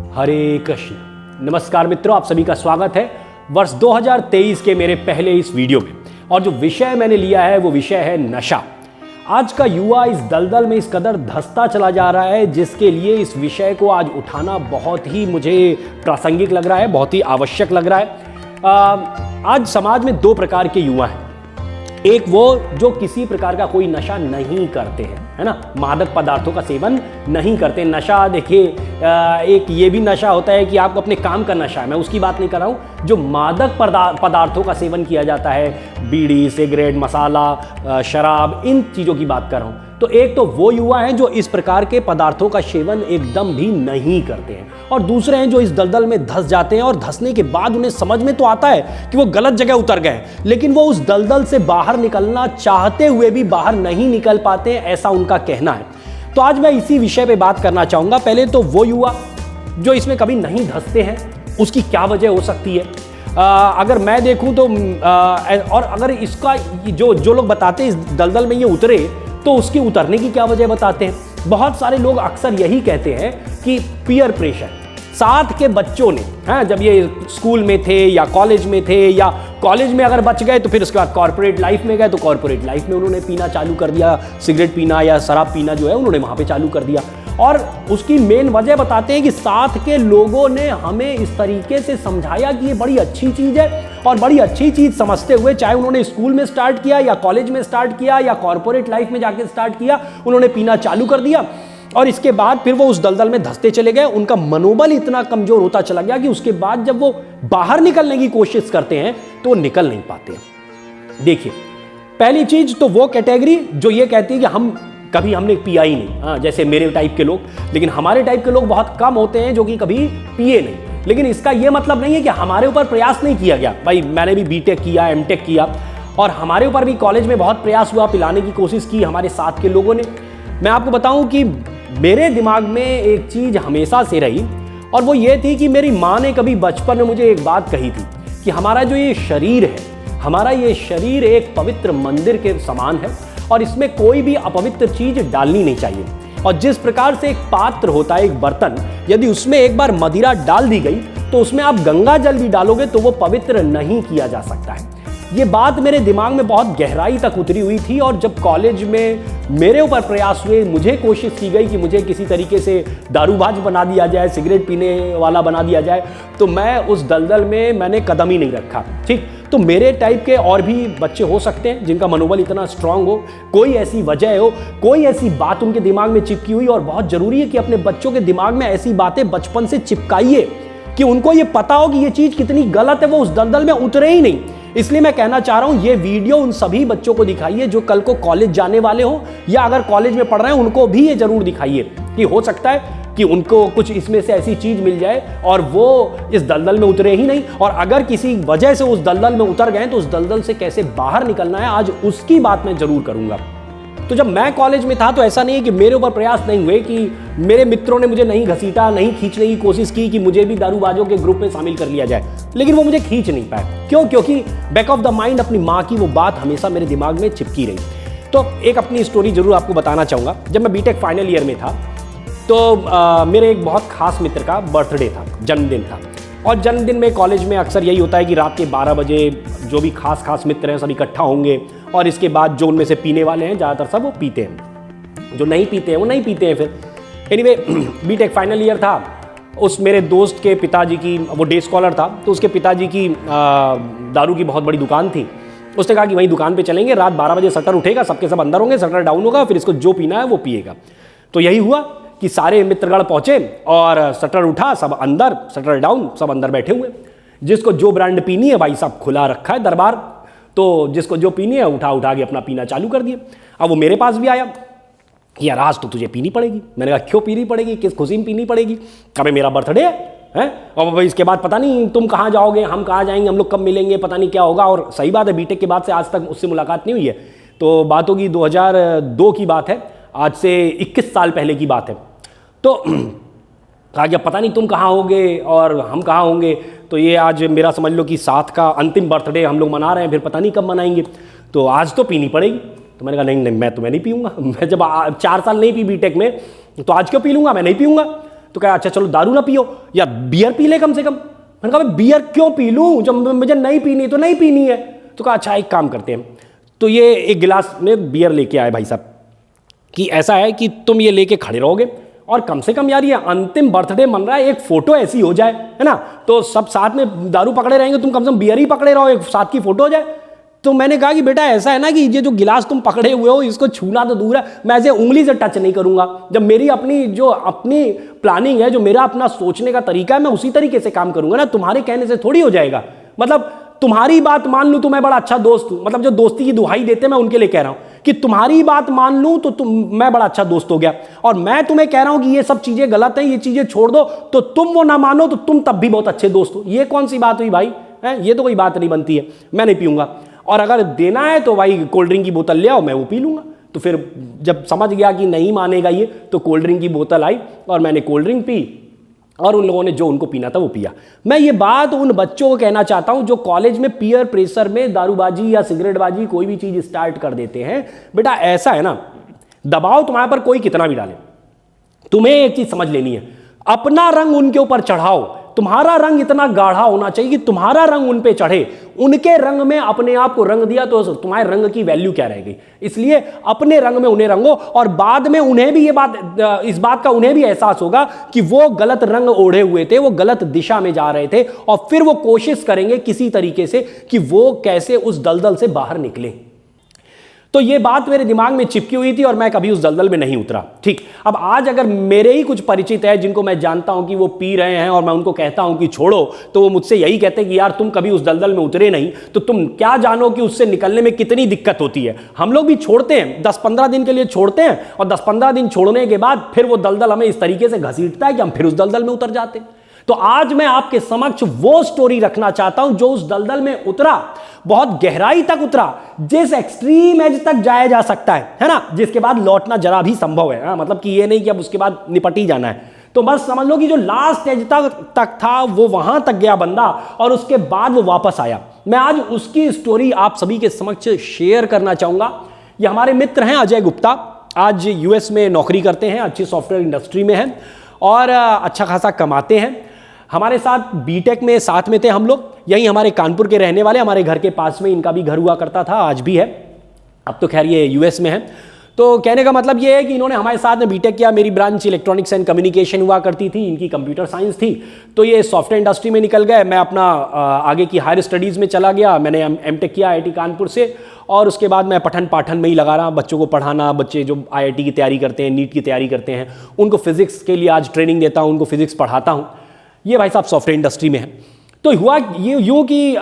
हरे कृष्ण। नमस्कार मित्रों, आप सभी का स्वागत है वर्ष 2023 के मेरे पहले इस वीडियो में। और जो विषय मैंने लिया है वो विषय है नशा। आज का युवा इस दलदल में इस कदर धंसता चला जा रहा है, जिसके लिए इस विषय को आज उठाना बहुत ही मुझे प्रासंगिक लग रहा है, बहुत ही आवश्यक लग रहा है। आज समाज में दो प्रकार के युवा हैं। एक वो जो किसी प्रकार का कोई नशा नहीं करते हैं, है ना, मादक पदार्थों का सेवन नहीं करते। नशा देखिए, एक ये भी नशा होता है कि आपको अपने काम का नशा है, मैं उसकी बात नहीं कर रहा हूँ। जो मादक पदार्थों का सेवन किया जाता है, बीड़ी, सिगरेट, मसाला, शराब, इन चीज़ों की बात कर रहा हूँ। तो एक तो वो युवा हैं जो इस प्रकार के पदार्थों का सेवन एकदम भी नहीं करते हैं, और दूसरे हैं जो इस दलदल में धंस जाते हैं और धंसने के बाद उन्हें समझ में तो आता है कि वो गलत जगह उतर गए, लेकिन वो उस दलदल से बाहर निकलना चाहते हुए भी बाहर नहीं निकल पाते, ऐसा उनका कहना है। तो आज मैं इसी विषय पे बात करना चाहूँगा। पहले तो वो युवा जो इसमें कभी नहीं धंसते हैं, उसकी क्या वजह हो सकती है। अगर मैं देखूं तो और अगर इसका जो लोग बताते हैं इस दलदल में ये उतरे, तो उसके उतरने की क्या वजह बताते हैं। बहुत सारे लोग अक्सर यही कहते हैं कि पीयर प्रेशर, साथ के बच्चों ने, हाँ, जब ये स्कूल में थे या कॉलेज में थे, या कॉलेज में अगर बच गए तो फिर उसके बाद कॉर्पोरेट लाइफ में गए, तो कॉर्पोरेट लाइफ में उन्होंने पीना चालू कर दिया, सिगरेट पीना या शराब पीना जो है उन्होंने वहाँ पे चालू कर दिया। और उसकी मेन वजह बताते हैं कि साथ के लोगों ने हमें इस तरीके से समझाया कि ये बड़ी अच्छी चीज़ है, और बड़ी अच्छी चीज़ समझते हुए, चाहे उन्होंने स्कूल में स्टार्ट किया या कॉलेज में स्टार्ट किया या कॉर्पोरेट लाइफ में जाके स्टार्ट किया, उन्होंने पीना चालू कर दिया, और इसके बाद फिर वो उस दलदल में धंसते चले गए। उनका मनोबल इतना कमजोर होता चला गया कि उसके बाद जब वो बाहर निकलने की कोशिश करते हैं तो वो निकल नहीं पाते हैं। देखिए, पहली चीज तो वो कैटेगरी जो ये कहती है कि हमने पिया ही नहीं, हाँ, जैसे मेरे टाइप के लोग। लेकिन हमारे टाइप के लोग बहुत कम होते हैं जो कि कभी पिए नहीं। लेकिन इसका ये मतलब नहीं है कि हमारे ऊपर प्रयास नहीं किया गया। भाई, मैंने भी बीटेक किया, एमटेक किया, और हमारे ऊपर भी कॉलेज में बहुत प्रयास हुआ, पिलाने की कोशिश की हमारे साथ के लोगों ने। मैं आपको बताऊं कि मेरे दिमाग में एक चीज़ हमेशा से रही, और वो ये थी कि मेरी माँ ने कभी बचपन में मुझे एक बात कही थी कि हमारा जो ये शरीर है, हमारा ये शरीर एक पवित्र मंदिर के समान है, और इसमें कोई भी अपवित्र चीज़ डालनी नहीं चाहिए। और जिस प्रकार से एक पात्र होता है, एक बर्तन, यदि उसमें एक बार मदिरा डाल दी गई तो उसमें आप गंगा जल भी डालोगे तो वो पवित्र नहीं किया जा सकता है। ये बात मेरे दिमाग में बहुत गहराई तक उतरी हुई थी, और जब कॉलेज में मेरे ऊपर प्रयास हुए, मुझे कोशिश की गई कि मुझे किसी तरीके से दारूबाज बना दिया जाए, सिगरेट पीने वाला बना दिया जाए, तो मैं उस दलदल में मैंने कदम ही नहीं रखा। ठीक, तो मेरे टाइप के और भी बच्चे हो सकते हैं जिनका मनोबल इतना स्ट्रांग हो, कोई ऐसी वजह हो, कोई ऐसी बात उनके दिमाग में चिपकी हुई। और बहुत जरूरी है कि अपने बच्चों के दिमाग में ऐसी बातें बचपन से चिपकाइए कि उनको ये पता हो कि ये चीज़ कितनी गलत है, वो उस दलदल में उतरे ही नहीं। इसलिए मैं कहना चाह रहा हूं, ये वीडियो उन सभी बच्चों को दिखाइए जो कल को कॉलेज जाने वाले हो, या अगर कॉलेज में पढ़ रहे हैं उनको भी ये जरूर दिखाइए कि हो सकता है कि उनको कुछ इसमें से ऐसी चीज मिल जाए और वो इस दलदल में उतरे ही नहीं। और अगर किसी वजह से उस दलदल में उतर गए तो उस दलदल से कैसे बाहर निकलना है, आज उसकी बात मैं जरूर करूंगा। तो जब मैं कॉलेज में था तो ऐसा नहीं है कि मेरे ऊपर प्रयास नहीं हुए, कि मेरे मित्रों ने मुझे नहीं घसीटा, नहीं खींचने की कोशिश की कि मुझे भी दारूबाजों के ग्रुप में शामिल कर लिया जाए, लेकिन वो मुझे खींच नहीं पाए। क्यों? क्योंकि बैक ऑफ द माइंड अपनी माँ की वो बात हमेशा मेरे दिमाग में चिपकी रही। तो एक अपनी स्टोरी जरूर आपको बताना चाहूँगा। जब मैं बीटेक फाइनल ईयर में था तो मेरे एक बहुत खास मित्र का बर्थडे था, जन्मदिन था। और जन्मदिन में कॉलेज में अक्सर यही होता है कि रात के 12 बजे जो भी खास मित्र हैं सब इकट्ठा होंगे, और इसके बाद जो उनमें से पीने वाले हैं ज़्यादातर सब वो पीते हैं, जो नहीं पीते हैं वो नहीं पीते हैं। फिर एनीवे, बीटेक फाइनल ईयर था। उस मेरे दोस्त के पिताजी की, वो डे स्कॉलर था, तो उसके पिताजी की दारू की बहुत बड़ी दुकान थी। उसने कहा कि वहीं दुकान पे चलेंगे, रात 12 बजे शटर उठेगा, सबके सब अंदर होंगे, शटर डाउन होगा, फिर इसको जो पीना है वो पिएगा। तो यही हुआ कि सारे मित्रगण पहुंचे और शटर उठा, सब अंदर, शटर डाउन, सब अंदर बैठे हुए। जिसको जो ब्रांड पीनी है भाई साहब खुला रखा है दरबार, तो जिसको जो पीनी है उठा के अपना पीना चालू कर दिया। अब वो मेरे पास भी आया, यार आज तो तुझे पीनी पड़ेगी। मैंने कहा क्यों पीनी पड़ेगी, किस खुशी में पीनी पड़ेगी? कभी मेरा बर्थडे है, और भाई इसके बाद पता नहीं तुम कहाँ जाओगे, हम कहाँ जाएंगे, हम लोग कब मिलेंगे, पता नहीं क्या होगा। और सही बात है, बीटेक के बाद से आज तक उससे मुलाकात नहीं हुई है। तो बात होगी 2002 की बात है, आज से 21 साल पहले की बात है। तो कहा कि पता नहीं तुम कहाँ होगे और हम कहाँ होंगे, तो ये आज मेरा समझ लो कि साथ का अंतिम बर्थडे हम लोग मना रहे हैं, फिर पता नहीं कब मनाएंगे, तो आज तो पीनी पड़ेगी। तो मैंने कहा नहीं मैं नहीं पीऊँगा। मैं जब 4 साल नहीं पी बीटेक में, तो आज क्यों पी लूँगा, मैं नहीं पीऊँगा। तो कहा अच्छा चलो दारू ना पियो या बियर पी ले कम से कम। मैंने कहा बियर क्यों पी लूं जब मुझे नहीं पीनी तो नहीं पीनी है। तो कहा अच्छा एक काम करते हैं, तो ये एक गिलास में बियर लेके आए भाई साहब कि ऐसा है कि तुम ये लेके खड़े रहोगे और कम से कम यार ये अंतिम बर्थडे मन रहा है, एक फोटो ऐसी हो जाए, है ना, तो सब साथ में दारू पकड़े रहेंगे, तुम कम से कम बियर ही पकड़े रहो, एक साथ की फोटो हो जाए। तो मैंने कहा कि बेटा ऐसा है ना कि ये जो गिलास तुम पकड़े हुए हो इसको छूना तो दूर है, मैं ऐसे उंगली से टच नहीं करूंगा। जब मेरी अपनी प्लानिंग है, जो मेरा अपना सोचने का तरीका है, मैं उसी तरीके से काम करूंगा ना, तुम्हारे कहने से थोड़ी हो जाएगा। मतलब तुम्हारी बात मान लूं तो मैं बड़ा अच्छा दोस्त हूं, मतलब जो दोस्ती की दुहाई देते मैं उनके लिए कह रहा हूं कि तुम्हारी बात मान लूं तो मैं बड़ा अच्छा दोस्त हो गया, और मैं तुम्हें कह रहा हूं कि ये सब चीजें गलत हैं, ये चीजें छोड़ दो, तो तुम वो ना मानो तो तुम तब भी बहुत अच्छे दोस्त हो। ये कौन सी बात हुई भाई, है ये तो कोई बात नहीं बनती है। मैं नहीं पीऊंगा, और अगर देना है तो भाई कोल्ड ड्रिंक की बोतल ले आओ, मैं वो पी लूंगा। तो फिर जब समझ गया कि नहीं मानेगा ये, तो कोल्ड ड्रिंक की बोतल आई और मैंने कोल्ड ड्रिंक पी, और उन लोगों ने जो उनको पीना था वो पिया। मैं ये बात उन बच्चों को कहना चाहता हूं जो कॉलेज में पीयर प्रेशर में दारूबाजी या सिगरेटबाजी कोई भी चीज स्टार्ट कर देते हैं। बेटा ऐसा है ना, दबाव तुम्हारे पर कोई कितना भी डाले, तुम्हें एक चीज समझ लेनी है, अपना रंग उनके ऊपर चढ़ाओ। तुम्हारा रंग इतना गाढ़ा होना चाहिए कि तुम्हारा रंग उन पे चढ़े। उनके रंग में अपने आप को रंग दिया तो तुम्हारे रंग की वैल्यू क्या रह गई। इसलिए अपने रंग में उन्हें रंगो, और बाद में उन्हें भी इस बात का उन्हें भी एहसास होगा कि वो गलत रंग ओढ़े हुए थे, वो गलत दिशा में जा रहे थे, और फिर वो कोशिश करेंगे किसी तरीके से कि वो कैसे उस दलदल से बाहर निकले। तो ये बात मेरे दिमाग में चिपकी हुई थी और मैं कभी उस दलदल में नहीं उतरा। ठीक, अब आज अगर मेरे ही कुछ परिचित है जिनको मैं जानता हूं कि वो पी रहे हैं और मैं उनको कहता हूं कि छोड़ो, तो वो मुझसे यही कहते हैं कि यार तुम कभी उस दलदल में उतरे नहीं, तो तुम क्या जानो कि उससे निकलने में कितनी दिक्कत होती है। हम लोग भी छोड़ते हैं, 10-15 दिन के लिए छोड़ते हैं, और 10-15 दिन छोड़ने के बाद फिर वो दलदल हमें इस तरीके से घसीटता है कि हम फिर उस दलदल में उतर जाते हैं। तो आज मैं आपके समक्ष वो स्टोरी रखना चाहता हूं जो उस दलदल में उतरा, बहुत गहराई तक उतरा, जिस एक्सट्रीम एज तक जाया जा सकता है ना, जिसके बाद लौटना जरा भी संभव है। मतलब कि ये नहीं कि अब उसके बाद निपट ही जाना है। तो बस समझ लो कि जो लास्ट एज तक था वो वहां तक गया बंदा, और उसके बाद वो वापस आया। मैं आज उसकी स्टोरी आप सभी के समक्ष शेयर करना चाहूंगा। ये हमारे मित्र हैं अजय गुप्ता, आज यूएस में नौकरी करते हैं, अच्छी सॉफ्टवेयर इंडस्ट्री में हैं और अच्छा खासा कमाते हैं। हमारे साथ बीटेक में साथ में थे हम लोग, यही हमारे कानपुर के रहने वाले, हमारे घर के पास में इनका भी घर हुआ करता था, आज भी है, अब तो खैर ये यूएस में है। तो कहने का मतलब ये है कि इन्होंने हमारे साथ में बीटेक किया, मेरी ब्रांच इलेक्ट्रॉनिक्स एंड कम्युनिकेशन हुआ करती थी, इनकी कंप्यूटर साइंस थी। तो ये सॉफ्टवेयर इंडस्ट्री में निकल गए, मैं अपना आगे की हायर स्टडीज़ में चला गया, मैंने एमटेक किया आईआईटी कानपुर से, और उसके बाद मैं पठन पाठन में ही लगा रहा, बच्चों को पढ़ाना, बच्चे जो आईआईटी की तैयारी करते हैं, नीट की तैयारी करते हैं, उनको फिजिक्स के लिए आज ट्रेनिंग देता हूँ, उनको फिजिक्स पढ़ाता हूँ। ये भाई साहब सॉफ्टवेयर इंडस्ट्री में है। तो हुआ ये यूँ कि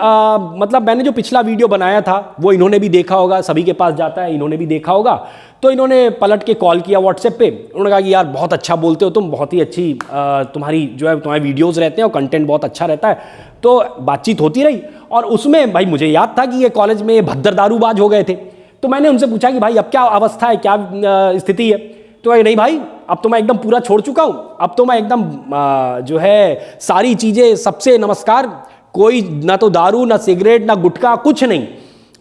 मतलब मैंने जो पिछला वीडियो बनाया था वो इन्होंने भी देखा होगा, सभी के पास जाता है, इन्होंने भी देखा होगा। तो इन्होंने पलट के कॉल किया व्हाट्सएप पे, उन्होंने कहा कि यार बहुत अच्छा बोलते हो तुम, बहुत ही अच्छी तुम्हारी जो है तुम्हारे वीडियोज़ रहते हैं और कंटेंट बहुत अच्छा रहता है। तो बातचीत होती रही, और उसमें भाई मुझे याद था कि ये कॉलेज में भद्दर दारूबाज हो गए थे। तो मैंने उनसे पूछा कि भाई अब क्या अवस्था है, क्या स्थिति है। तो नहीं भाई अब तो मैं एकदम पूरा छोड़ चुका हूँ, अब तो मैं एकदम जो है सारी चीज़ें, सबसे नमस्कार, कोई ना तो दारू ना सिगरेट ना गुटखा, कुछ नहीं,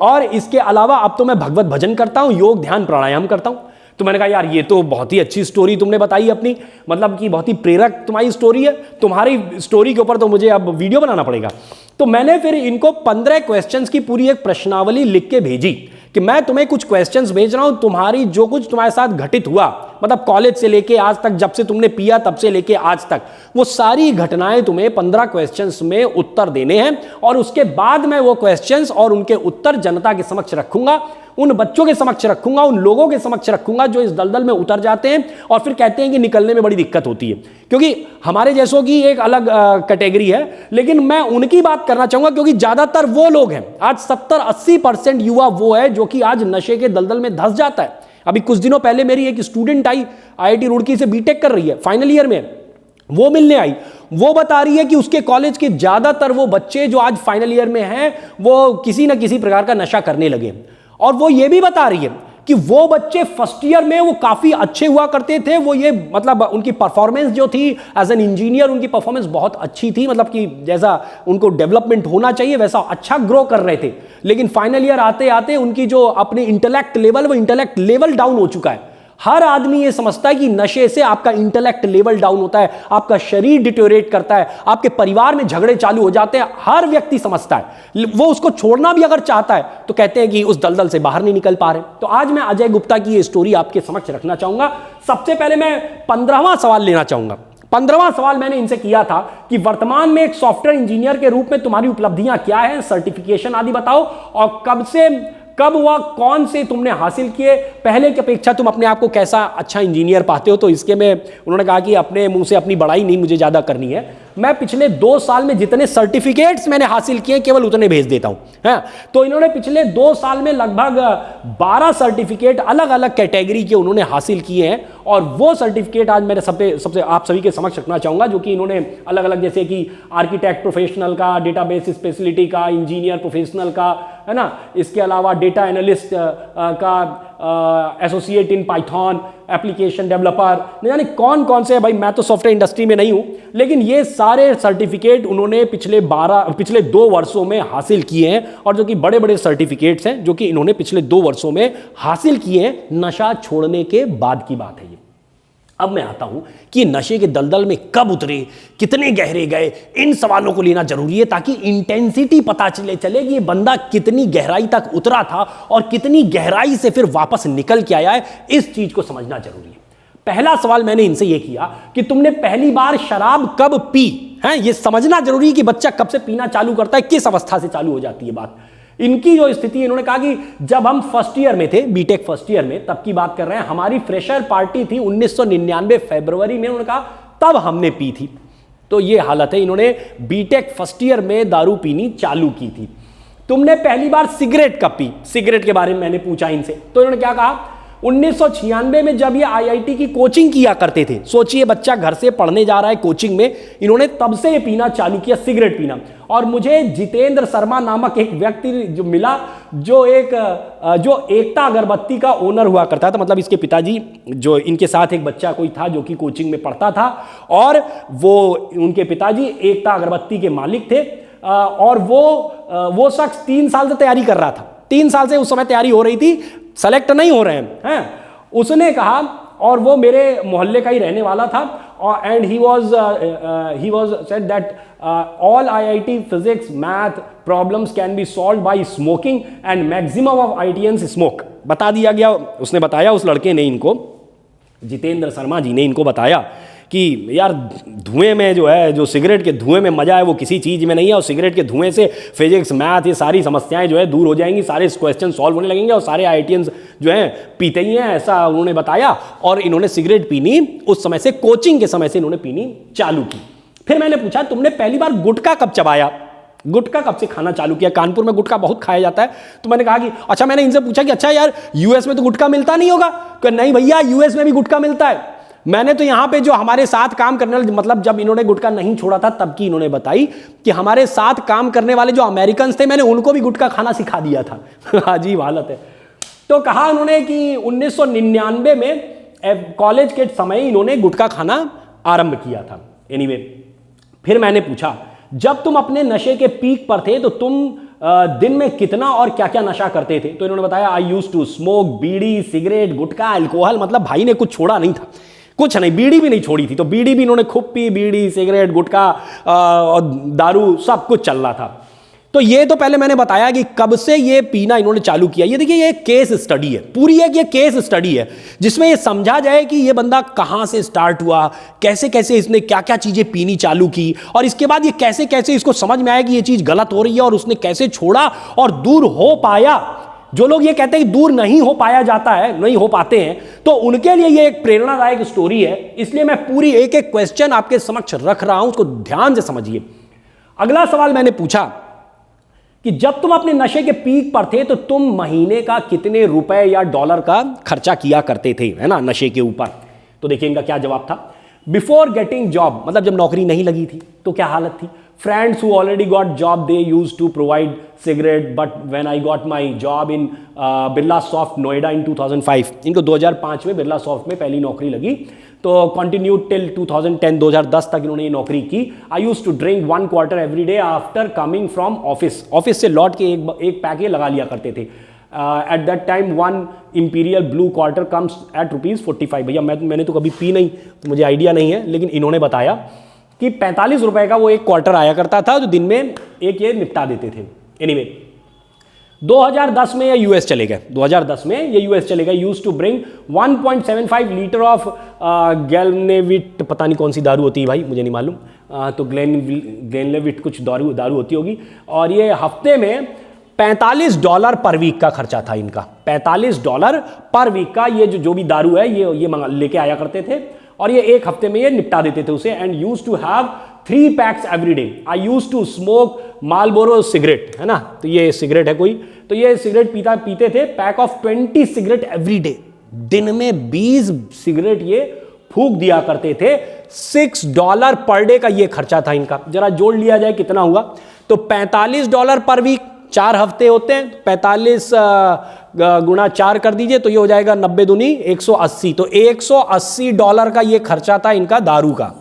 और इसके अलावा अब तो मैं भगवत भजन करता हूँ, योग ध्यान प्राणायाम करता हूँ। तो मैंने कहा यार ये तो बहुत ही अच्छी स्टोरी तुमने बताई अपनी, मतलब कि बहुत ही प्रेरक तुम्हारी स्टोरी है, तुम्हारी स्टोरी के ऊपर तो मुझे अब वीडियो बनाना पड़ेगा। तो मैंने फिर इनको 15 क्वेश्चंस की पूरी एक प्रश्नावली लिख के भेजी कि मैं तुम्हें कुछ क्वेश्चंस भेज रहा हूं, तुम्हारी जो कुछ तुम्हारे साथ घटित हुआ, मतलब कॉलेज से लेके आज तक, जब से तुमने पिया तब से लेके आज तक, वो सारी घटनाएं तुम्हें 15 क्वेश्चंस में उत्तर देने हैं, और उसके बाद मैं वो क्वेश्चंस और उनके उत्तर जनता के समक्ष रखूंगा, उन बच्चों के समक्ष रखूंगा, उन लोगों के समक्ष रखूंगा जो इस दलदल में उतर जाते हैं और फिर कहते हैं कि निकलने में बड़ी दिक्कत होती है, क्योंकि हमारे जैसों की एक अलग कैटेगरी है। लेकिन मैं उनकी बात करना चाहूंगा क्योंकि ज्यादातर वो लोग हैं, आज 70-80% युवा वो है जो कि आज नशे के दलदल में धंस जाता है। अभी कुछ दिनों पहले मेरी एक स्टूडेंट आई, आईआईटी रुड़की से बीटेक कर रही है, फाइनल ईयर में, वो मिलने आई, वो बता रही है कि उसके कॉलेज के ज्यादातर वो बच्चे जो आज फाइनल ईयर में हैं वो किसी ना किसी प्रकार का नशा करने लगे। और वो ये भी बता रही है कि वो बच्चे फर्स्ट ईयर में वो काफी अच्छे हुआ करते थे, वो ये मतलब उनकी परफॉर्मेंस जो थी एज एन इंजीनियर, उनकी परफॉर्मेंस बहुत अच्छी थी, मतलब कि जैसा उनको डेवलपमेंट होना चाहिए वैसा अच्छा ग्रो कर रहे थे। लेकिन फाइनल ईयर आते आते उनकी जो अपनी इंटेलेक्ट लेवल, वो इंटेलेक्ट लेवल डाउन हो चुका है। हर आदमी ये समझता है कि नशे से आपका इंटेलेक्ट लेवल डाउन होता है, आपका शरीर डिटोरेट करता है, आपके परिवार में झगड़े चालू हो जाते हैं। हर व्यक्ति समझता है। वो उसको छोड़ना भी अगर चाहता है तो कहते हैं कि उस दलदल से बाहर नहीं निकल पा रहे। तो आज मैं अजय गुप्ता की ये स्टोरी आपके समक्ष रखना चाहूंगा। सबसे पहले मैं 15वां सवाल लेना चाहूंगा। 15वां सवाल मैंने इनसे किया था कि वर्तमान में एक सॉफ्टवेयर इंजीनियर के रूप में तुम्हारी उपलब्धियां क्या हैं, सर्टिफिकेशन आदि बताओ, और कब व कौन से तुमने हासिल किए, पहले की अपेक्षा तुम अपने आप को कैसा अच्छा इंजीनियर पाते हो। तो इसके में उन्होंने कहा कि अपने मुंह से अपनी बड़ाई नहीं मुझे ज़्यादा करनी है, मैं पिछले 2 साल में जितने सर्टिफिकेट्स मैंने हासिल किए केवल उतने भेज देता हूं। है तो इन्होंने पिछले 2 साल में लगभग 12 सर्टिफिकेट अलग अलग कैटेगरी के उन्होंने हासिल किए हैं, और वो सर्टिफिकेट आज मेरे सबसे आप सभी के समक्ष रखना चाहूंगा, जो कि इन्होंने अलग अलग, जैसे कि आर्किटेक्ट प्रोफेशनल का, डेटाबेस स्पेशलिटी का, इंजीनियर प्रोफेशनल का, है ना, इसके अलावा डेटा एनालिस्ट का, associate in Python, application developer, यानी कौन कौन से। भाई मैं तो सॉफ्टवेयर इंडस्ट्री में नहीं हूं, लेकिन ये सारे सर्टिफिकेट उन्होंने पिछले 2 वर्षों में हासिल किए हैं, और जो कि बड़े बड़े सर्टिफिकेट्स हैं जो कि इन्होंने पिछले 2 वर्षों में हासिल किए हैं, नशा छोड़ने के बाद की बात है ये। अब मैं आता हूं कि नशे के दलदल में कब उतरे, कितने गहरे गए, इन सवालों को लेना जरूरी है, ताकि इंटेंसिटी पता चले कि ये बंदा कितनी गहराई तक उतरा था और कितनी गहराई से फिर वापस निकल के आया है। इस चीज को समझना जरूरी है। पहला सवाल मैंने इनसे ये किया कि तुमने पहली बार शराब कब पी है। ये समझना जरूरी है कि बच्चा कब से पीना चालू करता है, किस अवस्था से चालू हो जाती है बात। इनकी जो स्थिति, इन्होंने कहा कि जब हम फर्स्ट ईयर में थे, बीटेक फर्स्ट ईयर में, तब की बात कर रहे हैं, हमारी फ्रेशर पार्टी थी 1999 फरवरी में, उन्होंने कहा तब हमने पी थी। तो ये हालत है, इन्होंने बीटेक फर्स्ट ईयर में दारू पीनी चालू की थी। तुमने पहली बार सिगरेट कब पी, सिगरेट के बारे में मैंने पूछा इनसे, तो इन्होंने क्या कहा, 1996 में जब ये आईआईटी की कोचिंग किया करते थे। सोचिए बच्चा घर से पढ़ने जा रहा है कोचिंग में, इन्होंने तब से ये पीना चालू किया, सिगरेट पीना। और मुझे जितेंद्र शर्मा नामक एक व्यक्ति जो मिला, जो एकता अगरबत्ती का ओनर हुआ करता था, मतलब इसके पिताजी, जो इनके साथ एक बच्चा कोई था जो कि कोचिंग में पढ़ता था, और वो उनके पिताजी एकता अगरबत्ती के मालिक थे। और वो शख्स 3 साल से तैयारी कर रहा था, 3 साल से उस समय तैयारी हो रही थी, सेलेक्ट नहीं हो रहे हैं। उसने कहा, और वो मेरे मोहल्ले का ही रहने वाला था, and he was said that all IIT physics math problems can be solved by smoking and maximum of IITians smoke. बता दिया गया, उसने बताया, उस लड़के ने इनको, जितेंद्र शर्मा जी ने इनको बताया कि यार धुएं में जो है, जो सिगरेट के धुएं में मजा है वो किसी चीज़ में नहीं है, और सिगरेट के धुएं से फिजिक्स मैथ ये सारी समस्याएं जो है दूर हो जाएंगी, सारे क्वेश्चन सॉल्व होने लगेंगे, और सारे आईआईटीएंस जो हैं पीते ही हैं, ऐसा उन्होंने बताया। और इन्होंने सिगरेट पीनी उस समय से, कोचिंग के समय से इन्होंने पीनी चालू की। फिर मैंने पूछा, तुमने पहली बार गुटखा कब चबाया, गुटखा कब से खाना चालू किया। कानपुर में गुटखा बहुत खाया जाता है। तो मैंने कहा कि अच्छा, मैंने इनसे पूछा कि अच्छा यार यूएस में तो गुटखा मिलता नहीं होगा। कि नहीं भैया, यूएस में भी गुटखा मिलता है। मैंने तो यहाँ पे जो हमारे साथ काम करने वाले, मतलब जब इन्होंने गुटखा नहीं छोड़ा था तब की इन्होंने बताई कि हमारे साथ काम करने वाले जो अमेरिकन थे, मैंने उनको भी गुटखा खाना सिखा दिया था। अजीब हालत है। तो कहा उन्होंने कि 1999 में कॉलेज के समय इन्होंने गुटखा खाना आरंभ किया था। एनीवे, फिर मैंने पूछा, जब तुम अपने नशे के पीक पर थे तो तुम दिन में कितना और क्या क्या नशा करते थे। तो इन्होंने बताया, I used to smoke bidi, cigarette, gutkha, alcohol. मतलब भाई ने कुछ छोड़ा नहीं था, कुछ नहीं, बीड़ी भी नहीं छोड़ी थी। तो बीड़ी भी इन्होंने खूब पी, बीड़ी, सिगरेट, गुटखा और दारू सब कुछ चल रहा था। तो ये तो पहले मैंने बताया कि कब से ये पीना इन्होंने चालू किया। ये देखिए, ये केस स्टडी है, पूरी एक ये केस स्टडी है जिसमें ये समझा जाए कि ये बंदा कहां से स्टार्ट हुआ, कैसे कैसे इसने क्या क्या चीजें पीनी चालू की, और इसके बाद ये कैसे कैसे इसको समझ में आया कि ये चीज गलत हो रही है, और उसने कैसे छोड़ा और दूर हो पाया। जो लोग ये कहते हैं कि दूर नहीं हो पाया जाता है, नहीं हो पाते हैं, तो उनके लिए ये एक प्रेरणादायक स्टोरी है। इसलिए मैं पूरी एक एक क्वेश्चन आपके समक्ष रख रहा हूं, उसको ध्यान से समझिए। अगला सवाल मैंने पूछा कि जब तुम अपने नशे के पीक पर थे तो तुम महीने का कितने रुपए या डॉलर का खर्चा किया करते थे, है ना, नशे के ऊपर। तो देखिए इनका क्या जवाब था। बिफोर गेटिंग जॉब, मतलब जब नौकरी नहीं लगी थी तो क्या हालत थी। Friends who already got job, they used to provide cigarette, but when I got my job in Birlasoft Noida in 2005, इनको 2005 में Birlasoft में पहली नौकरी लगी, तो continued till 2010, 2010 तक इन्होंने ये नौकरी की। I used to drink 1 quarter every day after coming from office से लौट के एक पैक ये लगा लिया करते थे। At that time 1 imperial blue quarter comes at ₹45। भैया मैंने तो कभी पी नहीं, तो मुझे आइडिया नहीं है, लेकिन इन्होंने बताया कि 45 रुपए का वो एक क्वार्टर आया करता था, जो दिन में एक ये निपटा देते थे। एनीवे 2010 में ये यूएस चले गए, 2010 में ये यूएस चले गए। Use to bring 1.75 litre of Glenlivet, पता नहीं कौन सी दारू होती है भाई, मुझे नहीं मालूम, तो ग्लेनलिवेट कुछ दारू होती होगी। और ये हफ्ते में $45 पर वीक का खर्चा था इनका, $45 पर वीक का ये जो भी दारू है ये लेके आया करते थे, और ये एक हफ्ते में ये निपटा देते थे उसे। And use to have 3 packs every day. I use to smoke Marlboro cigarette, है ना, तो ये सिगरेट है कोई, तो ये सिगरेट पीते थे, pack of 20 cigarette every day. दिन में 20 सिगरेट ये फूक दिया करते थे। $6 पर डे का ये खर्चा था इनका। जरा जोड़ लिया जाए कितना हुआ, तो $45 पर वीक, 4 हफ्ते होते हैं, 45 गुणा 4 कर दीजिए, तो ये हो जाएगा 90 दूनी 180। तो $180 का ये खर्चा था इनका दारू का,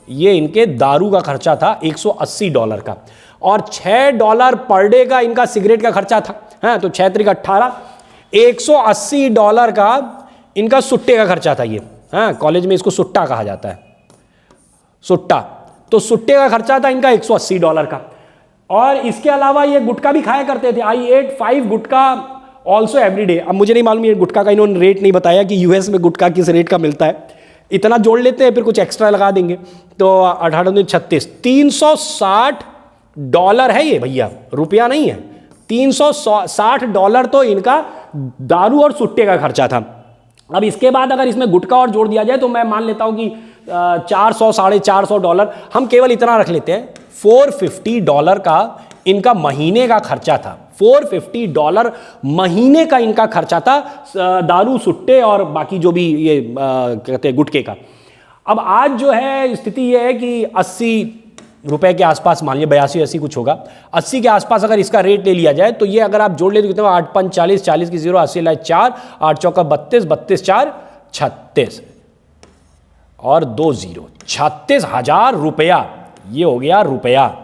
ये इनके दारू का खर्चा था $180 का। और $6 पर डे का इनका सिगरेट का खर्चा था, हाँ, तो 6 त्रिक 18, $180 का इनका सुट्टे का खर्चा था ये, हाँ, कॉलेज में इसको सुट्टा कहा जाता है, सुट्टा। तो सुट्टे का खर्चा था इनका $180 का। और इसके अलावा ये गुटखा भी खाया करते थे। आई एट 5 गुटखा ऑल्सो एवरी डे। अब मुझे नहीं मालूम, ये गुटखा का इन्होंने रेट नहीं बताया कि यूएस में गुटखा किस रेट का मिलता है, इतना जोड़ लेते हैं, फिर कुछ एक्स्ट्रा लगा देंगे, तो 18 36 $360 है ये भैया, रुपया नहीं है, $360 तो इनका दारू और सुट्टे का खर्चा था। अब इसके बाद अगर इसमें गुटखा और जोड़ दिया जाए तो मैं मान लेता हूं कि $400 $450 हम केवल इतना रख लेते हैं, $450 का इनका महीने का खर्चा था। $450 महीने का इनका खर्चा था दारू सुट्टे और बाकी जो भी ये कहते हैं गुटके का। अब आज जो है स्थिति ये है कि ₹80 के आसपास, मान लीजिए 82-80 कुछ होगा, 80 के आसपास अगर इसका रेट ले लिया जाए तो ये अगर आप जोड़ ले तो कितना, 8 5 40, 40 की 0, 80 लाख 4, 8 चौका 32, 32 4 36 और 2 0, ₹36,000 ये हो गया रुपया।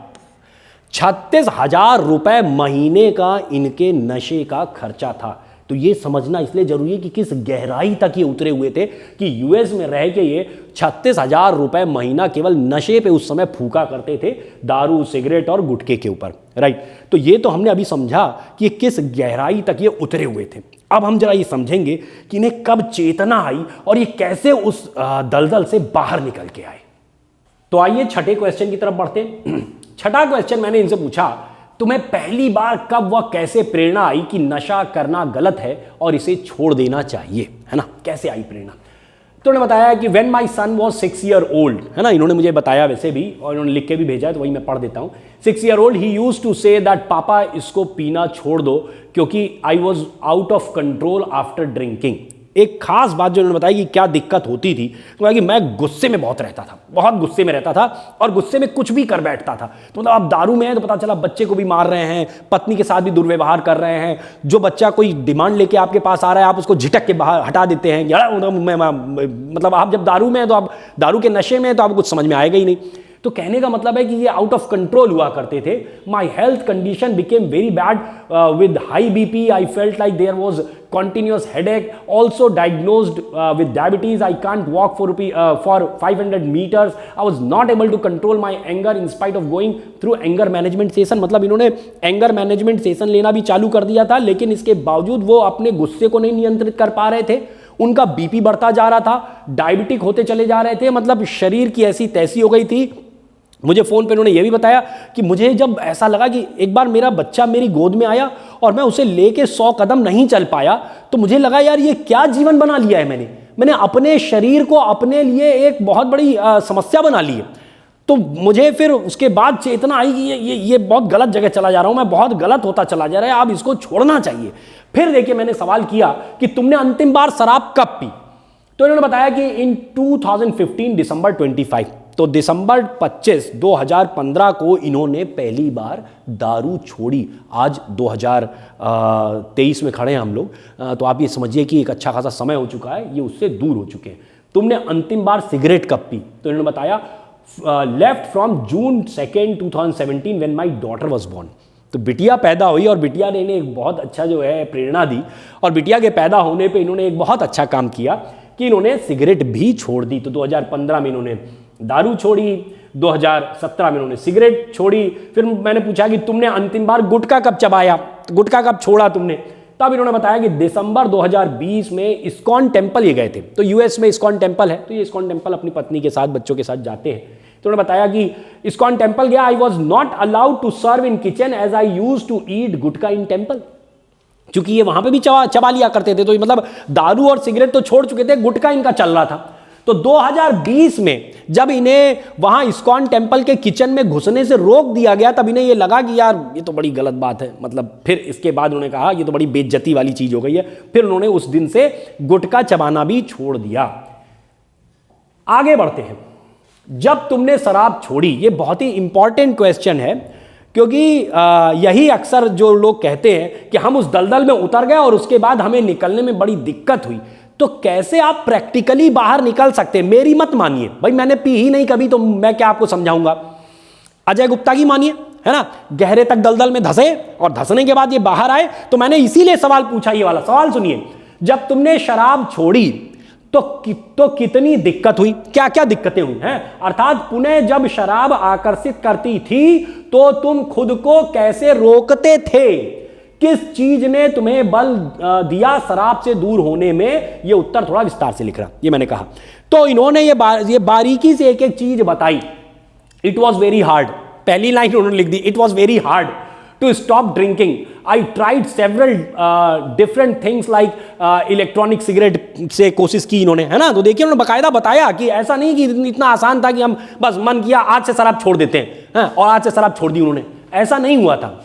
₹36,000 महीने का इनके नशे का खर्चा था। तो ये समझना इसलिए जरूरी है कि किस गहराई तक ये उतरे हुए थे कि यूएस में रह के ये ₹36,000 महीना केवल नशे पे उस समय फूका करते थे, दारू सिगरेट और गुटखे के ऊपर, राइट। तो ये तो हमने अभी समझा कि किस गहराई तक ये उतरे हुए थे। अब हम जरा ये समझेंगे कि इन्हें कब चेतना आई और ये कैसे उस दलदल से बाहर निकल के आए। तो आइए छठे क्वेश्चन की तरफ बढ़ते हैं। छठा क्वेश्चन मैंने इनसे पूछा, तुम्हें पहली बार कब व कैसे प्रेरणा आई कि नशा करना गलत है और इसे छोड़ देना चाहिए, है ना, कैसे आई प्रेरणा। तो उन्होंने बताया कि when my son was 6 years old, है ना, इन्होंने मुझे बताया वैसे भी और इन्होंने लिख के भी भेजा है, तो वही मैं पढ़ देता हूँ। 6 years old ही यूज्ड टू से दैट पापा इसको पीना छोड़ दो क्योंकि I was out of control after drinking. एक खास बात जो उन्होंने बताई कि क्या दिक्कत होती थी, तो कि मैं गुस्से में बहुत रहता था, बहुत गुस्से में रहता था और गुस्से में कुछ भी कर बैठता था। तो मतलब आप दारू में हैं तो पता चला बच्चे को भी मार रहे हैं, पत्नी के साथ भी दुर्व्यवहार कर रहे हैं, जो बच्चा कोई डिमांड लेके आपके पास आ रहा है आप उसको झिटक के बाहर हटा देते हैं। मतलब आप जब दारू में हैं तो आप दारू के नशे में हैं तो आपको कुछ समझ में आएगा ही नहीं। तो कहने का मतलब है कि ये आउट ऑफ कंट्रोल हुआ करते थे। My health condition became very bad with high BP। I felt like there was continuous headache, also diagnosed with diabetes. I can't walk for 500 meters. I was not able to control my anger in spite of going through anger management session. मतलब इन्होंने anger management session लेना भी चालू कर दिया था, लेकिन इसके बावजूद वो अपने गुस्से को नहीं नियंत्रित कर पा रहे थे। उनका BP बढ़ता जा रहा था, डायबिटिक होते चले जा रहे थे, मतलब शरीर की ऐसी तैसी हो गई थी। मुझे फ़ोन पे उन्होंने ये भी बताया कि मुझे जब ऐसा लगा कि एक बार मेरा बच्चा मेरी गोद में आया और मैं उसे लेके 100 कदम नहीं चल पाया, तो मुझे लगा यार ये क्या जीवन बना लिया है मैंने अपने शरीर को अपने लिए एक बहुत बड़ी समस्या बना ली है। तो मुझे फिर उसके बाद चेतना आई कि ये बहुत गलत जगह चला जा रहा हूँ, मैं बहुत गलत होता चला जा रहा है, अब इसको छोड़ना चाहिए। फिर देखिए मैंने सवाल किया कि तुमने अंतिम बार शराब कब पी, तो इन्होंने बताया कि इन 2015 दिसंबर 25, तो दिसंबर 25 2015 को इन्होंने पहली बार दारू छोड़ी। आज 2023 में खड़े हैं हम लोग, तो आप ये समझिए कि एक अच्छा खासा समय हो चुका है, ये उससे दूर हो चुके हैं। तुमने अंतिम बार सिगरेट कब पी, तो इन्होंने बताया left from June 2, 2017 when my daughter was born. तो बिटिया पैदा हुई और बिटिया ने इन्हें एक बहुत अच्छा जो है प्रेरणा दी, और बिटिया के पैदा होने पे इन्होंने एक बहुत अच्छा काम किया कि इन्होंने सिगरेट भी छोड़ दी। तो 2015 में इन्होंने दारू छोड़ी, 2017 में इन्होंने सिगरेट छोड़ी। फिर मैंने पूछा कि तुमने अंतिम बार गुटखा कब चबाया, गुटखा कब छोड़ा तुमने, तब इन्होंने बताया कि दिसंबर 2020 में इस्कॉन टेम्पल ये गए थे। तो यूएस में इस्कॉन टेम्पल है, तो ये इस्कॉन टेम्पल अपनी पत्नी के साथ, बच्चों के साथ जाते हैं। तो उन्होंने बताया कि इस्कॉन टेम्पल गया, I was not allowed to serve in kitchen as I use to eat gutkha in temple. क्योंकि ये वहां पे भी चबा लिया करते थे, तो मतलब दारू और सिगरेट तो छोड़ चुके थे, गुटखा इनका चल रहा था। तो 2020 में जब इन्हें वहां इस्कॉन टेम्पल के किचन में घुसने से रोक दिया गया, तब इन्हें ये लगा कि यार ये तो बड़ी गलत बात है, मतलब फिर इसके बाद उन्होंने कहा ये तो बड़ी बेइज्जती वाली चीज हो गई है। फिर उन्होंने उस दिन से गुटखा चबाना भी छोड़ दिया। आगे बढ़ते हैं, जब तुमने शराब छोड़ी, ये बहुत ही इंपॉर्टेंट क्वेश्चन है, क्योंकि यही अक्सर जो लोग कहते हैं कि हम उस दलदल में उतर गए और उसके बाद हमें निकलने में बड़ी दिक्कत हुई। तो कैसे आप प्रैक्टिकली बाहर निकल सकते हैं? मेरी मत मानिए भाई, मैंने पी ही नहीं कभी, तो मैं क्या आपको समझाऊंगा। अजय गुप्ता की मानिए, है ना, गहरे तक दलदल में धंसे और धंसने के बाद ये बाहर आए। तो मैंने इसीलिए सवाल पूछा, ये वाला सवाल सुनिए, जब तुमने शराब छोड़ी तो कितनी दिक्कत हुई, क्या क्या दिक्कतें हुई हैं? अर्थात पुनः जब शराब आकर्षित करती थी तो तुम खुद को कैसे रोकते थे? किस चीज ने तुम्हें बल दिया शराब से दूर होने में? ये उत्तर थोड़ा विस्तार से लिख रहा, ये मैंने कहा। तो इन्होंने ये बारीकी से एक एक चीज बताई। इट वॉज वेरी हार्ड, पहली लाइन उन्होंने लिख दी, it was very hard to stop drinking. I tried several different things like electronic cigarette से कोशिश की इन्होंने, है ना। तो देखिए उन्होंने बाकायदा बताया कि ऐसा नहीं कि इतना आसान था कि हम बस मन किया आज से शराब छोड़ देते हैं, और आज से शराब छोड़ दी उन्होंने, ऐसा नहीं हुआ था।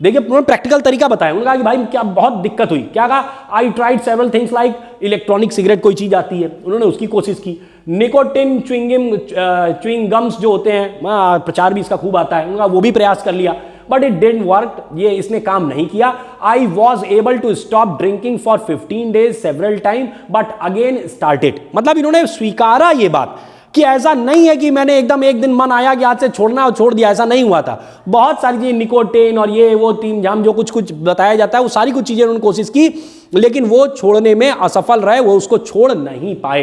देखिए उन्होंने प्रैक्टिकल तरीका बताया। उन्होंने कहा कि भाई क्या बहुत दिक्कत हुई, क्या कहा, आई tried several things like electronic cigarette, कोई चीज आती है, उन्होंने उसकी कोशिश की। निकोटिन च्युइंग गम्स जो होते हैं, प्रचार भी इसका खूब आता है, उन्होंने वो भी प्रयास कर लिया, बट इट डिडंट वर्क, ये इसने काम नहीं किया। I was able to stop drinking for 15 days several time but again started. मतलब इन्होंने स्वीकारा ये बात कि ऐसा नहीं है कि मैंने एकदम एक दिन मन आया कि आज से छोड़ना और छोड़ दिया, ऐसा नहीं हुआ था। बहुत सारी चीजें, निकोटिन और ये वो तीन जाम जो कुछ कुछ बताया जाता है, वो सारी कुछ चीजें उन्होंने कोशिश की, लेकिन वो छोड़ने में असफल रहे, वो उसको छोड़ नहीं पाए।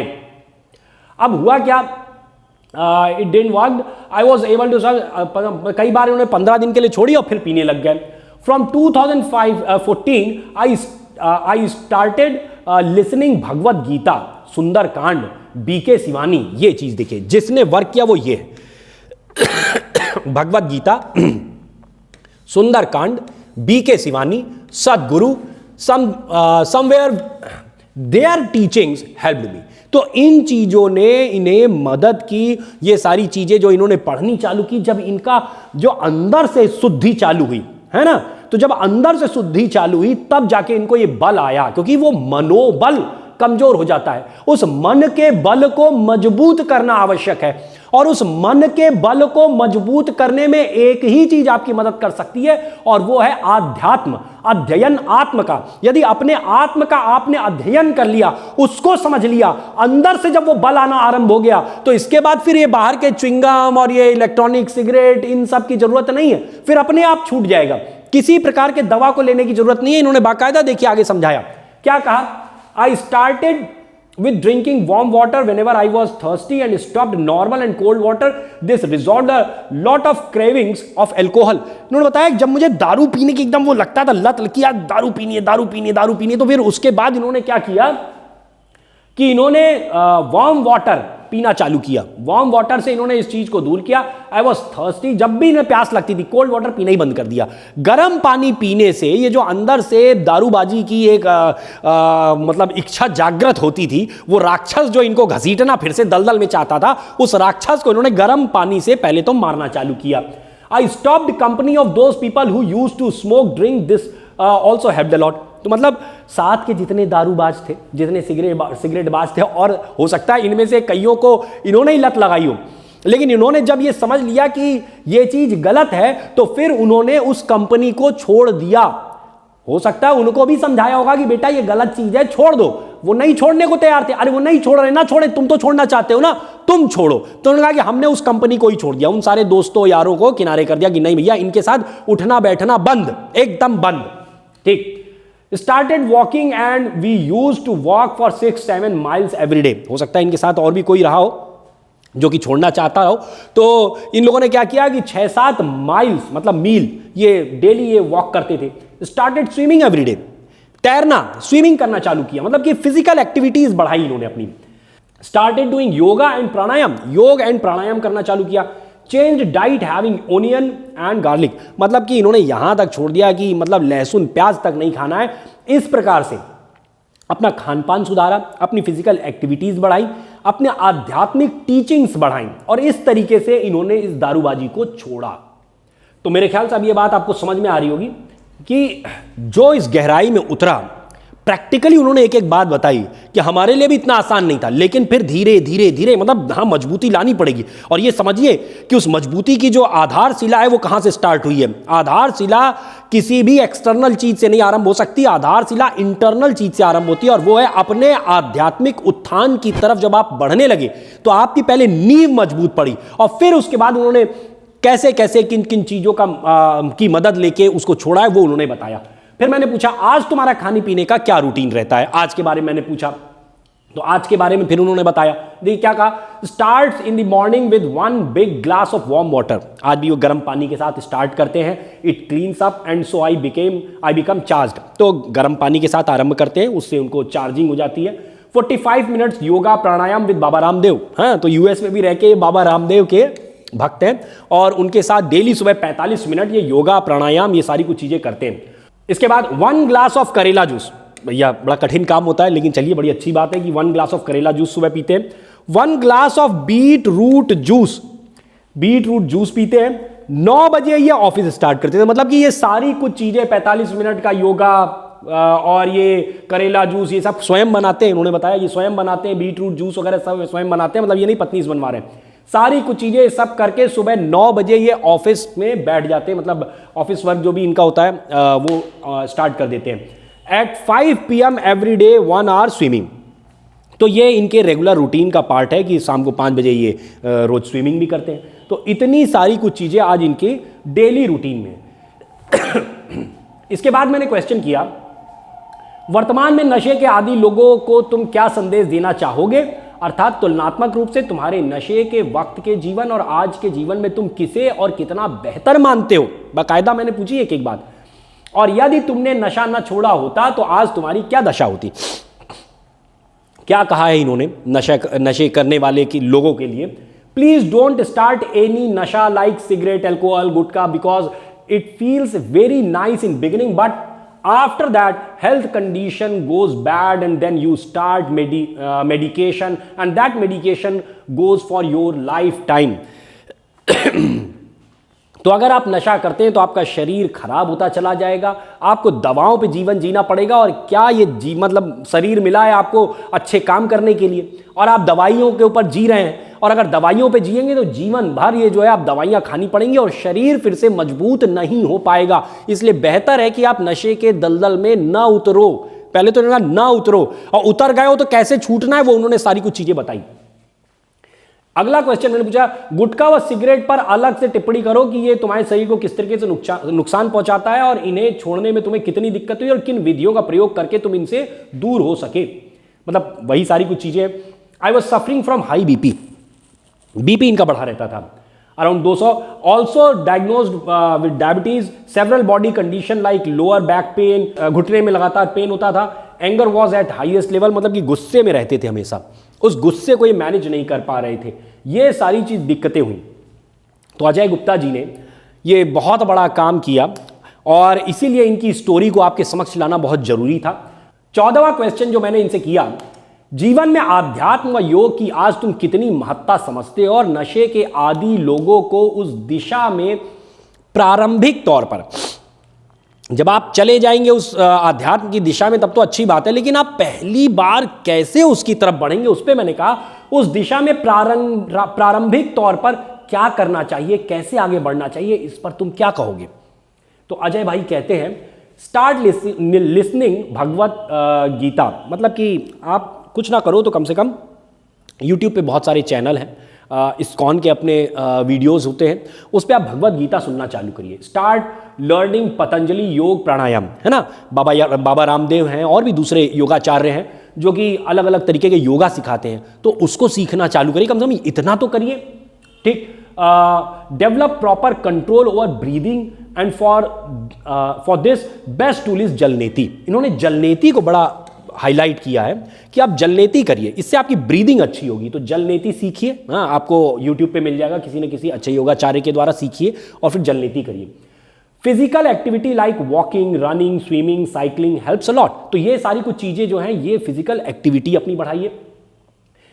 अब हुआ क्या, it didn't work, I was able to, कई बार उन्होंने 15 दिन के लिए छोड़ी और फिर पीने लग गए। From 2014 I started listening Bhagavad Gita, सुंदर कांड, बीके शिवानी। ये चीज देखिए, जिसने वर्क किया वो ये है भगवत गीता, सुंदर कांड, BK Shivani, Sadhguru, somewhere their teachings helped me. तो इन चीजों ने इन्हें मदद की, ये सारी चीजें जो इन्होंने पढ़नी चालू की, जब इनका जो अंदर से शुद्धि चालू हुई, है ना, तो जब अंदर से शुद्धि चालू हुई तब जाके इनको ये बल आया, क्योंकि वो मनोबल कमजोर हो जाता है। उस मन के बल को मजबूत करना आवश्यक है, और उस मन के बल को मजबूत करने में एक ही चीज आपकी मदद कर सकती है, और वो है आध्यात्म, अध्ययन आत्म का। यदि अपने आत्म का आपने अध्ययन कर लिया, उसको समझ लिया, अंदर से जब वो बल आना आरंभ हो गया, तो इसके बाद फिर ये बाहर के च्युइंगम और ये इलेक्ट्रॉनिक सिगरेट, इन सब की जरूरत नहीं है, फिर अपने आप छूट जाएगा। किसी प्रकार के दवा को लेने की जरूरत नहीं है। इन्होंने बाकायदा देखिए आगे समझाया, क्या कहा, I started with drinking warm water whenever I was thirsty and stopped normal and cold water. This resolved a lot of cravings of alcohol. उन्होंने बताया जब मुझे दारू पीने की एकदम वो लगता था लत लगी, यार दारू पीनी है, दारू पीनी है, दारू पीनी है, तो फिर उसके बाद इन्होंने क्या किया कि इन्होंने वार्म वाटर पीना चालू किया। वार्म वाटर से इन्होंने इस चीज को दूर किया। आई वॉज थर्स्टी, जब भी इन्हें प्यास लगती थी, कोल्ड वाटर पीना ही बंद कर दिया। गर्म पानी पीने से ये जो अंदर से दारूबाजी की एक मतलब इच्छा जागृत होती थी, वो राक्षस जो इनको घसीटना फिर से दलदल में चाहता था, उस राक्षस को इन्होंने गर्म पानी से पहले तो मारना चालू किया। I stopped company of those people who used to smoke drink, this also helped a lot. तो मतलब साथ के जितने दारूबाज थे, जितने सिगरेट बाज थे, और हो सकता है इनमें से कईयों को इन्होंने ही लत लगाई हो, लेकिन इन्होंने जब ये समझ लिया कि ये चीज गलत है, तो फिर उन्होंने उस कंपनी को छोड़ दिया। हो सकता है उनको भी समझाया होगा कि बेटा ये गलत चीज है, छोड़ दो, वो नहीं छोड़ने को तैयार थे। अरे वो नहीं छोड़ रहे, ना छोड़े, तुम तो छोड़ना चाहते हो ना, तुम छोड़ो। तो उन्होंने कहा कि हमने उस कंपनी को ही छोड़ दिया, उन सारे दोस्तों यारों को किनारे कर दिया कि नहीं भैया, इनके साथ उठना बैठना बंद, एकदम बंद। ठीक। Started walking and we use to walk for 6-7 miles every day. हो सकता है इनके साथ और भी कोई रहा हो जो कि छोड़ना चाहता हो। तो इन लोगों ने क्या किया कि 6-7 माइल्स मतलब मील ये डेली ये वॉक करते थे। स्टार्टेड स्विमिंग एवरीडे, तैरना, स्विमिंग करना चालू किया, मतलब कि फिजिकल एक्टिविटीज बढ़ाई इन्होंने अपनी। स्टार्टेड डूइंग योगा एंड प्राणायाम, योग एंड प्राणायाम करना चालू किया। Change diet having onion and garlic, मतलब कि इन्होंने यहां तक छोड़ दिया कि मतलब लहसुन प्याज तक नहीं खाना है। इस प्रकार से अपना खान पान सुधारा, अपनी फिजिकल एक्टिविटीज बढ़ाई, अपने आध्यात्मिक टीचिंग्स बढ़ाई और इस तरीके से इन्होंने इस दारूबाजी को छोड़ा। तो मेरे ख्याल से अब ये बात आपको समझ में आ रही होगी कि जो इस गहराई में उतरा, प्रैक्टिकली उन्होंने एक एक बात बताई कि हमारे लिए भी इतना आसान नहीं था, लेकिन फिर धीरे धीरे धीरे मतलब हाँ मजबूती लानी पड़ेगी। और ये समझिए कि उस मजबूती की जो आधारशिला है वो कहां से स्टार्ट हुई है। आधारशिला किसी भी एक्सटर्नल चीज से नहीं आरंभ हो सकती, आधारशिला इंटरनल चीज से आरंभ होती है और वो है अपने आध्यात्मिक उत्थान की तरफ जब आप बढ़ने लगे तो आपकी पहले नींव मजबूत पड़ी और फिर उसके बाद उन्होंने कैसे कैसे किन किन चीजों की मदद लेके उसको छोड़ा है वो उन्होंने बताया। फिर मैंने पूछा आज तुम्हारा खाने पीने का क्या रूटीन रहता है, आज के बारे में मैंने पूछा। तो आज के बारे में फिर उन्होंने बताया, देखिए क्या कहा, starts in the morning with 1 big glass of warm water. आज भी वो गर्म पानी के साथ स्टार्ट करते हैं। It cleans up and so I become charged. तो गर्म पानी के साथ आरंभ करते हैं, उससे उनको चार्जिंग हो जाती है। 45 minutes yoga pranayama with Baba Ramdev. हाँ, तो यूएस में भी रह के बाबा रामदेव के भक्त हैं और उनके साथ डेली सुबह 45 मिनट ये योगा प्राणायाम ये सारी कुछ चीजें करते हैं। इसके बाद 1 ग्लास ऑफ करेला जूस। भैया बड़ा कठिन काम होता है, लेकिन चलिए बड़ी अच्छी बात है कि 1 ग्लास ऑफ करेला जूस सुबह पीते हैं। 1 glass of beetroot juice पीते हैं। 9 बजे ये ऑफिस स्टार्ट करते थे। मतलब कि ये सारी कुछ चीजें 45 मिनट का योगा और ये करेला जूस ये सब स्वयं बनाते हैं। उन्होंने बताया ये स्वयं बनाते हैं, बीट रूट जूस वगैरह सब स्वयं बनाते हैं। मतलब ये नहीं पत्नी से बनवा रहे हैं, सारी कुछ चीजें सब करके सुबह 9 बजे ये ऑफिस में बैठ जाते हैं। मतलब ऑफिस वर्क जो भी इनका होता है वो स्टार्ट कर देते हैं। At 5 PM every day 1 hour swimming. तो ये इनके रेगुलर रूटीन का पार्ट है कि शाम को 5 बजे ये रोज स्विमिंग भी करते हैं। तो इतनी सारी कुछ चीजें आज इनके डेली रूटीन में। इसके बाद मैंने क्वेश्चन किया, वर्तमान में नशे के आदी लोगों को तुम क्या संदेश देना चाहोगे, अर्थात तुलनात्मक रूप से तुम्हारे नशे के वक्त के जीवन और आज के जीवन में तुम किसे और कितना बेहतर मानते हो। बाकायदा मैंने पूछी एक एक बात। और यदि तुमने नशा न छोड़ा होता तो आज तुम्हारी क्या दशा होती। क्या कहा है इन्होंने नशे करने वाले की लोगों के लिए, प्लीज डोंट स्टार्ट एनी नशा like cigarette, alcohol, gutkha because it feels very nice in beginning but after that health condition goes bad and then you start medication and that medication goes for your lifetime। तो अगर आप नशा करते हैं तो आपका शरीर खराब होता चला जाएगा, आपको दवाओं पे जीवन जीना पड़ेगा। और क्या ये मतलब शरीर मिला है आपको अच्छे काम करने के लिए और आप दवाइयों के ऊपर जी रहे हैं। और अगर दवाइयों पे जिएंगे तो जीवन भर ये जो है आप दवाइयां खानी पड़ेंगी और शरीर फिर से मजबूत नहीं हो पाएगा। इसलिए बेहतर है कि आप नशे के दलदल में ना उतरो। पहले तो इन्होंने ना उतरो, और उतर गए हो तो कैसे छूटना है वो उन्होंने सारी कुछ चीजें बताई। अगला क्वेश्चन मैंने पूछा, गुटखा व सिगरेट पर अलग से टिप्पणी करो कि ये तुम्हारे शरीर को किस तरीके से नुकसान पहुंचाता है और इन्हें छोड़ने में तुम्हें कितनी दिक्कत हुई और किन विधियों का प्रयोग करके तुम इनसे दूर हो सके। मतलब वही सारी कुछ चीजें। I was suffering from high BP इनका बढ़ा रहता था around 200। Also diagnosed with diabetes, several body condition like lower back pain, घुटने में लगातार पेन होता था। Anger was at highest level, मतलब कि गुस्से में रहते थे हमेशा, उस गुस्से को ये मैनेज नहीं कर पा रहे थे। ये सारी चीज दिक्कतें हुई। तो अजय गुप्ता जी ने ये बहुत बड़ा काम किया और इसीलिए इनकी स्टोरी को आपके समक्ष लाना बहुत जरूरी था। 14वां क्वेश्चन जो मैंने इनसे किया, जीवन में आध्यात्म व योग की आज तुम कितनी महत्ता समझते हो और नशे के आदी लोगों को उस दिशा में प्रारंभिक तौर पर, जब आप चले जाएंगे उस आध्यात्म की दिशा में तब तो अच्छी बात है, लेकिन आप पहली बार कैसे उसकी तरफ बढ़ेंगे उस पर मैंने कहा उस दिशा में प्रारंभिक तौर पर क्या करना चाहिए, कैसे आगे बढ़ना चाहिए, इस पर तुम क्या कहोगे। तो अजय भाई कहते हैं स्टार्ट लिसनिंग भगवत गीता, मतलब कि आप कुछ ना करो तो कम से कम यूट्यूब पे बहुत सारे चैनल हैं, इस्कॉन के अपने वीडियोस होते हैं, उस पर आप भगवत गीता सुनना चालू करिए। स्टार्ट लर्निंग पतंजलि योग प्राणायाम, है ना, बाबा रामदेव हैं और भी दूसरे योगाचार्य हैं जो कि अलग अलग तरीके के योगा सिखाते हैं, तो उसको सीखना चालू करिए, कम से कम इतना तो करिए। ठीक, develop proper control over breathing and for this best tool is jalneti. इन्होंने जलनेती को बड़ा हाईलाइट किया है कि आप जलनेती करिए, इससे आपकी ब्रीदिंग अच्छी होगी, तो जलनेती सीखिए। हाँ, आपको यूट्यूब पे मिल जाएगा, किसी न किसी अच्छे योगाचार्य के द्वारा सीखिए और फिर जलनेती करिए। Physical activity like walking, running, swimming, cycling helps a lot. तो ये सारी कुछ चीजें जो हैं, ये फिजिकल एक्टिविटी अपनी बढ़ाइए।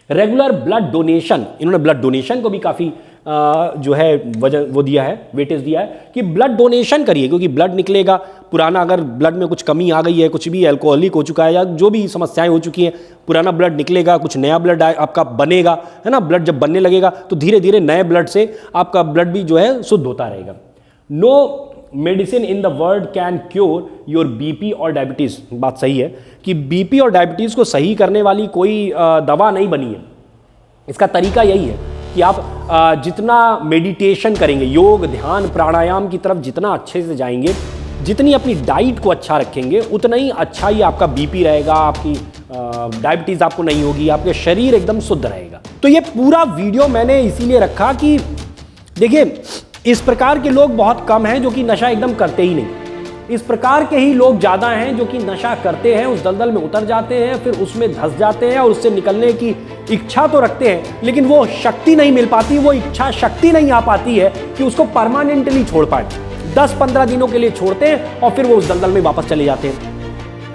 रेगुलर ब्लड डोनेशन, इन्होंने ब्लड डोनेशन को भी काफ़ी जो है वजह वो दिया है, वेटेज दिया है कि ब्लड डोनेशन करिए, क्योंकि ब्लड निकलेगा पुराना, अगर ब्लड में कुछ कमी आ गई है, कुछ भी अल्कोहलिक हो चुका है या जो भी समस्याएं हो चुकी हैं, पुराना ब्लड निकलेगा, कुछ नया ब्लड आपका बनेगा, है ना। ब्लड जब बनने लगेगा तो धीरे धीरे नए ब्लड से आपका ब्लड भी जो है शुद्ध होता रहेगा। No medicine in the world can cure your BP और डायबिटीज़। बात सही है कि बीपी और डायबिटीज़ को सही करने वाली कोई दवा नहीं बनी है। इसका तरीका यही है कि आप जितना मेडिटेशन करेंगे, योग, ध्यान, प्राणायाम की तरफ जितना अच्छे से जाएंगे, जितनी अपनी डाइट को अच्छा रखेंगे, उतना ही अच्छा ही आपका बीपी रहेगा, आपकी डायबिटीज़ आपको नहीं होगी, आपके शरीर एकदम शुद्ध रहेगा। तो ये पूरा वीडियो मैंने इसीलिए रखा कि देखिए, इस प्रकार के लोग बहुत कम हैं जो कि नशा एकदम करते ही नहीं। इस प्रकार के ही लोग ज़्यादा हैं जो कि नशा करते हैं, उस दलदल में उतर जाते हैं, फिर उसमें धंस जाते हैं और उससे निकलने की इच्छा तो रखते हैं, लेकिन वो शक्ति नहीं मिल पाती, वो इच्छा शक्ति नहीं आ पाती है कि उसको परमानेंटली छोड़ पाए। 10-15 दिनों के लिए छोड़ते हैं और फिर वो उस दलदल में वापस चले जाते हैं।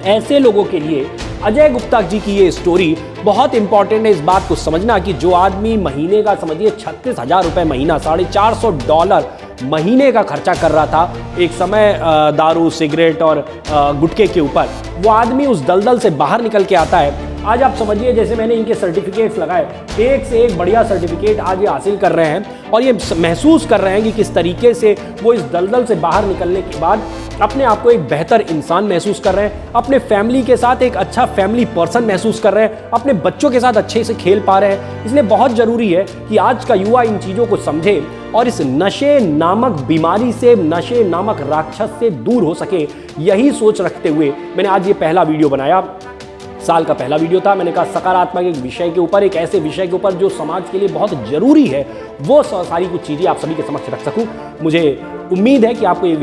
ऐसे लोगों के लिए अजय गुप्ता जी की ये स्टोरी बहुत इंपॉर्टेंट है। इस बात को समझना कि जो आदमी महीने का समझिए 36,000 रुपये महीना, $450 महीने का खर्चा कर रहा था एक समय दारू, सिगरेट और गुटखे के ऊपर, वो आदमी उस दलदल से बाहर निकल के आता है। आज आप समझिए, जैसे मैंने इनके सर्टिफिकेट्स लगाए, एक से एक बढ़िया सर्टिफिकेट आज ये हासिल कर रहे हैं और ये महसूस कर रहे हैं कि किस तरीके से वो इस दलदल से बाहर निकलने के बाद अपने आप को एक बेहतर इंसान महसूस कर रहे हैं, अपने फैमिली के साथ एक अच्छा फैमिली पर्सन महसूस कर रहे हैं, अपने बच्चों के साथ अच्छे से खेल पा रहे हैं। इसलिए बहुत ज़रूरी है कि आज का युवा इन चीज़ों को समझे और इस नशे नामक बीमारी से, नशे नामक राक्षस से दूर हो सके। यही सोच रखते हुए मैंने आज ये पहला वीडियो बनाया। साल का पहला वीडियो था। मैंने कहा सकारात्मक एक विषय के ऊपर, एक ऐसे विषय के ऊपर जो समाज के लिए बहुत जरूरी है, वो सारी कुछ चीज़ें आप सभी के समक्ष रख सकूं। मुझे उम्मीद है कि आपको ये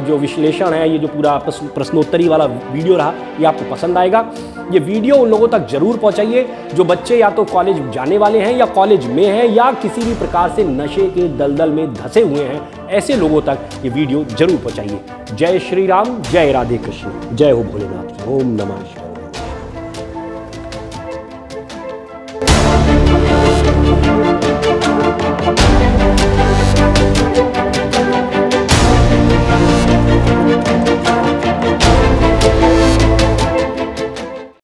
जो विश्लेषण है, ये जो पूरा प्रश्नोत्तरी वाला वीडियो रहा, ये आपको पसंद आएगा। ये वीडियो उन लोगों तक जरूर पहुंचाइए जो बच्चे या तो कॉलेज जाने वाले हैं या कॉलेज में हैं या किसी भी प्रकार से नशे के दलदल में धंसे हुए हैं। ऐसे लोगों तक ये वीडियो जरूर पहुंचाइए। जय श्री राम, जय राधे कृष्ण, जय हो भोलेनाथ, ओम नमः शिवाय।